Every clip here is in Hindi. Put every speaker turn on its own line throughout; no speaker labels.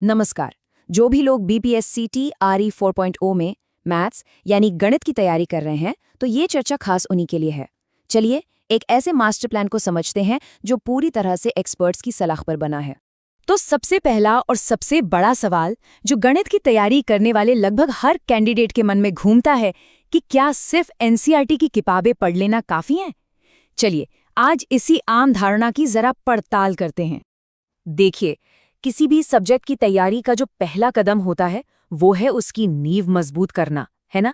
नमस्कार। जो भी लोग बीपीएससी आरई 4.0 में मैथ्स यानी गणित की तैयारी कर रहे हैं, तो ये चर्चा खास उन्हीं के लिए है। चलिए एक ऐसे मास्टर प्लान को समझते हैं जो पूरी तरह से एक्सपर्ट्स की सलाह पर बना है। तो सबसे पहला और सबसे बड़ा सवाल जो गणित की तैयारी करने वाले लगभग हर कैंडिडेट के मन में घूमता है कि क्या सिर्फ एनसीईआरटी की किताबें पढ़ लेना काफी है। चलिए आज इसी आम धारणा की जरा पड़ताल करते हैं। देखिए, किसी भी सब्जेक्ट की तैयारी का जो पहला कदम होता है वो है उसकी नींव मजबूत करना, है ना।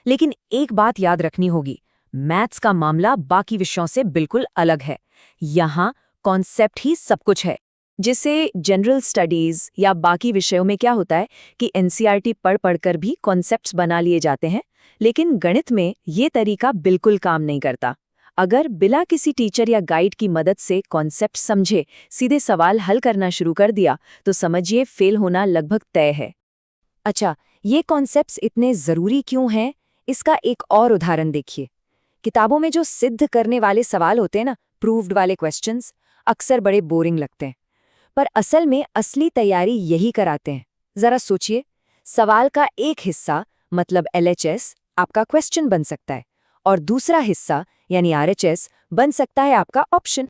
लेकिन एक बात याद रखनी होगी, मैथ्स का मामला बाकी विषयों से बिल्कुल अलग है। यहाँ कॉन्सेप्ट ही सब कुछ है। जिसे जनरल स्टडीज या बाकी विषयों में क्या होता है कि एनसीईआरटी पढ़ पढ़कर भी कॉन्सेप्ट्स बना लिए जाते हैं, लेकिन गणित में ये तरीका बिल्कुल काम नहीं करता। अगर बिना किसी टीचर या गाइड की मदद से कॉन्सेप्ट समझे सीधे सवाल हल करना शुरू कर दिया तो समझिए फेल होना लगभग तय है। अच्छा, ये कॉन्सेप्ट्स इतने ज़रूरी क्यों हैं? इसका एक और उदाहरण देखिए। किताबों में जो सिद्ध करने वाले सवाल होते हैं ना, प्रूव्ड वाले क्वेश्चंस, अक्सर बड़े बोरिंग लगते हैं, पर असल में असली तैयारी यही कराते हैं। ज़रा सोचिए, सवाल का एक हिस्सा मतलब एलएचएस आपका क्वेश्चन बन सकता है और दूसरा हिस्सा यानी आरएचएस बन सकता है आपका ऑप्शन।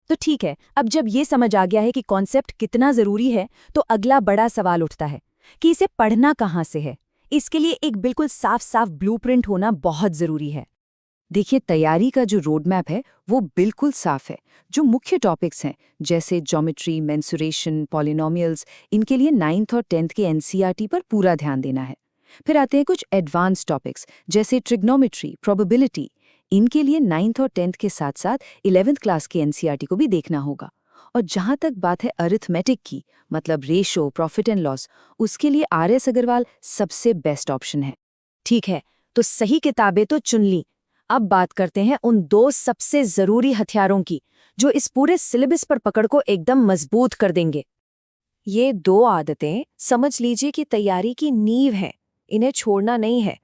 तो ठीक है, अब जब ये समझ आ गया है कि कॉन्सेप्ट कितना ज़रूरी है, तो अगला बड़ा सवाल उठता है कि इसे पढ़ना कहाँ से है। इसके लिए एक बिल्कुल साफ साफ ब्लूप्रिंट होना बहुत ज़रूरी है। देखिए, तैयारी का जो रोड मैप है वो बिल्कुल साफ है। जो मुख्य टॉपिक्स हैं जैसे ज्योमेट्री, मेंसुरेशन, पॉलिनोमियल्स, इनके लिए 9th और 10th के एनसीईआरटी पर पूरा ध्यान देना है। फिर आते हैं कुछ एडवांस टॉपिक्स जैसे ट्रिग्नोमेट्री, प्रोबेबिलिटी। इनके लिए 9th और 10th के साथ साथ 11th क्लास के एनसीईआरटी को भी देखना होगा। और जहाँ तक बात है अरिथमेटिक की, मतलब रेशो, प्रॉफिट एंड लॉस, उसके लिए आरएस अग्रवाल सबसे बेस्ट ऑप्शन है। ठीक है, तो सही किताबें तो चुन ली। अब बात करते हैं उन दो सबसे ज़रूरी हथियारों की जो इस पूरे सिलेबस पर पकड़ को एकदम मजबूत कर देंगे। ये दो आदतें समझ लीजिए कि तैयारी की नींव है, इन्हें छोड़ना नहीं है।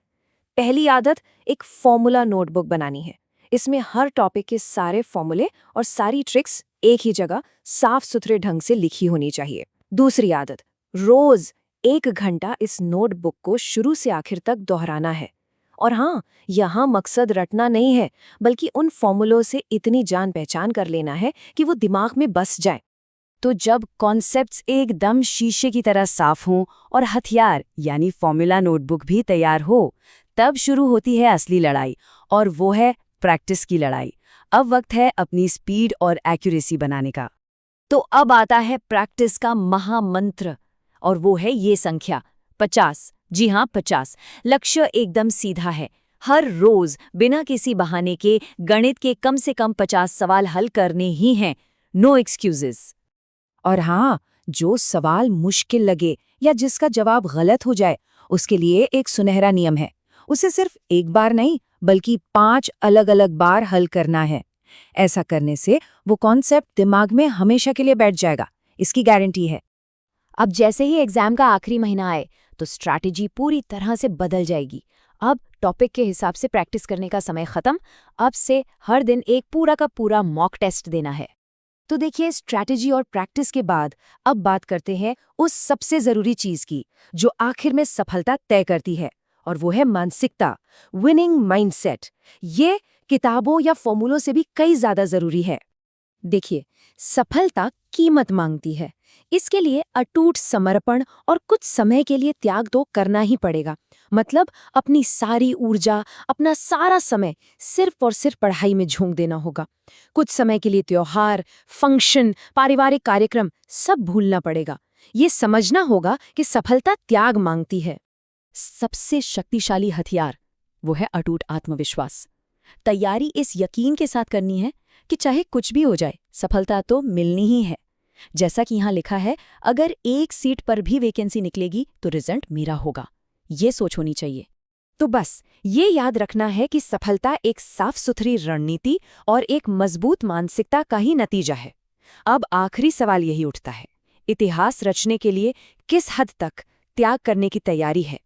पहली आदत, एक फॉर्मूला नोटबुक बनानी है। इसमें हर टॉपिक के सारे फॉर्मूले और सारी ट्रिक्स एक ही जगह साफ सुथरे ढंग से लिखी होनी चाहिए। दूसरी आदत, रोज 1 घंटा इस नोटबुक को शुरू से आखिर तक दोहराना है। और हाँ, यहाँ मकसद रटना नहीं है, बल्कि उन फॉर्मूलों से इतनी जान पहचान कर लेना है कि वो दिमाग में बस जाए। तो जब कॉन्सेप्ट्स एकदम शीशे की तरह साफ हों और हथियार यानी फॉर्मूला नोटबुक भी तैयार हो, तब शुरू होती है असली लड़ाई, और वो है प्रैक्टिस की लड़ाई। अब वक्त है अपनी स्पीड और एक्यूरेसी बनाने का। तो अब आता है प्रैक्टिस का महामंत्र, और वो है ये संख्या 50। जी हाँ, 50। लक्ष्य एकदम सीधा है, हर रोज बिना किसी बहाने के गणित के कम से कम 50 सवाल हल करने ही हैं। No excuses. और हाँ, जो सवाल मुश्किल लगे या जिसका जवाब गलत हो जाए, उसके लिए एक सुनहरा नियम है। उसे सिर्फ एक बार नहीं, बल्कि 5 अलग-अलग बार हल करना है। ऐसा करने से वो कॉन्सेप्ट दिमाग में हमेशा के लिए बैठ जाएगा, इसकी गारंटी है। अब जैसे ही एग्जाम का आखिरी महीना आए, तो स्ट्रैटेजी पूरी तरह से बदल जाएगी। अब टॉपिक के हिसाब से प्रैक्टिस करने का समय खत्म। अब से हर दिन एक पूरा का पूरा मॉक टेस्ट देना है। तो देखिए, स्ट्रैटेजी और प्रैक्टिस के बाद अब बात करते हैं उस सबसे जरूरी चीज की जो आखिर में सफलता तय करती है, और वो है मानसिकता, विनिंग माइंडसेट। ये किताबों या फॉर्मूलों से भी कई ज्यादा जरूरी है। देखिए, सफलता कीमत मांगती है। इसके लिए अटूट समर्पण और कुछ समय के लिए त्याग तो करना ही पड़ेगा। मतलब अपनी सारी ऊर्जा, अपना सारा समय सिर्फ और सिर्फ पढ़ाई में झोंक देना होगा। कुछ समय के लिए त्योहार, फंक्शन, पारिवारिक कार्यक्रम सब भूलना पड़ेगा। ये समझना होगा कि सफलता त्याग मांगती है। सबसे शक्तिशाली हथियार वो है अटूट आत्मविश्वास। तैयारी इस यकीन के साथ करनी है कि चाहे कुछ भी हो जाए, सफलता तो मिलनी ही है। जैसा कि यहाँ लिखा है, अगर एक सीट पर भी वैकेंसी निकलेगी तो रिजल्ट मेरा होगा। ये सोच होनी चाहिए। तो बस ये याद रखना है कि सफलता एक साफ सुथरी रणनीति और एक मजबूत मानसिकता का ही नतीजा है। अब आखिरी सवाल यही उठता है, इतिहास रचने के लिए किस हद तक त्याग करने की तैयारी है।